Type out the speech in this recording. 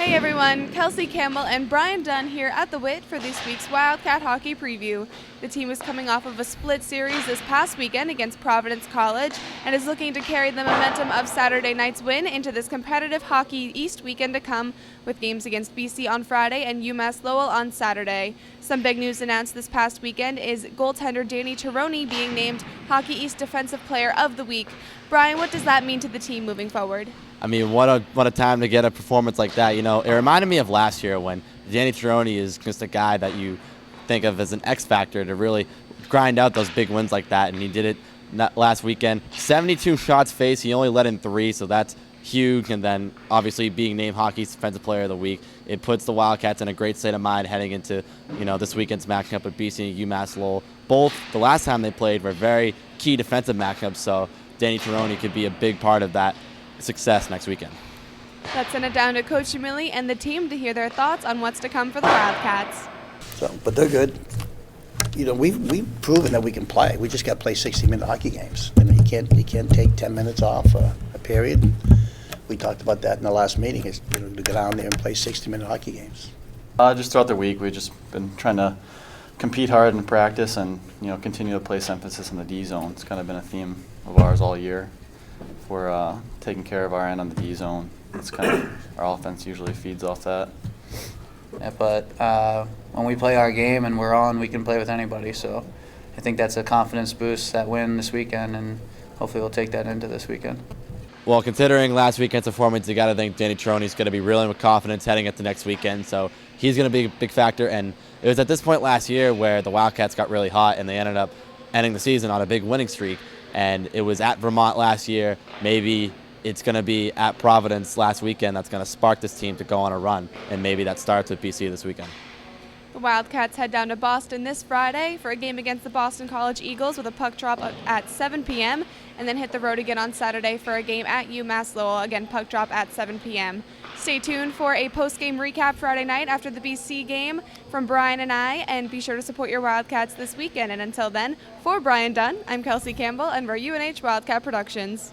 Hey everyone, Kelsey Campbell and Brian Dunn here at the WIT for this week's Wildcat Hockey Preview. The team is coming off of a split series this past weekend against Providence College and is looking to carry the momentum of Saturday night's win into this competitive Hockey East weekend to come, with games against BC on Friday and UMass Lowell on Saturday. Some big news announced this past weekend is goaltender Danny Tironi being named Hockey East Defensive Player of the Week. Brian, what does that mean to the team moving forward? I mean, what a time to get a performance like that. You know, it reminded me of last year when Danny Tironi is just a guy that you think of as an X factor to really grind out those big wins like that, and he did it last weekend. 72 shots faced, he only let in 3, so that's huge. And then obviously being named Hockey's Defensive Player of the Week, it puts the Wildcats in a great state of mind heading into this weekend's matchup with BC and UMass Lowell. Both the last time they played were very key defensive matchups, so Danny Tironi could be a big part of that success next weekend. Let's send it down to Coach Jamili and the team to hear their thoughts on what's to come for the Wildcats. But they're good. We've proven that we can play. We just got to play 60-minute hockey games. You can't take 10 minutes off a period. And we talked about that in the last meeting. Is to go down there and play 60-minute hockey games. Just throughout the week, we've just been trying to compete hard in practice and continue to place emphasis on the D zone. It's kind of been a theme of ours all year. We're taking care of our end on the D zone. It's kind of our offense usually feeds off that. Yeah, but when we play our game and we're on, we can play with anybody. So I think that's a confidence boost, that win this weekend, and hopefully we'll take that into this weekend. Well, considering last weekend's performance, you got to think Danny Tironi's going to be reeling with confidence heading into next weekend. So he's going to be a big factor. And it was at this point last year where the Wildcats got really hot and they ended up ending the season on a big winning streak. And it was at Vermont last year. Maybe it's going to be at Providence last weekend that's going to spark this team to go on a run. And maybe that starts with BC this weekend. The Wildcats head down to Boston this Friday for a game against the Boston College Eagles with a puck drop at 7 p.m. and then hit the road again on Saturday for a game at UMass Lowell, again puck drop at 7 p.m. Stay tuned for a post-game recap Friday night after the BC game from Brian and I, and be sure to support your Wildcats this weekend. And until then, for Brian Dunn, I'm Kelsey Campbell, and we're UNH Wildcat Productions.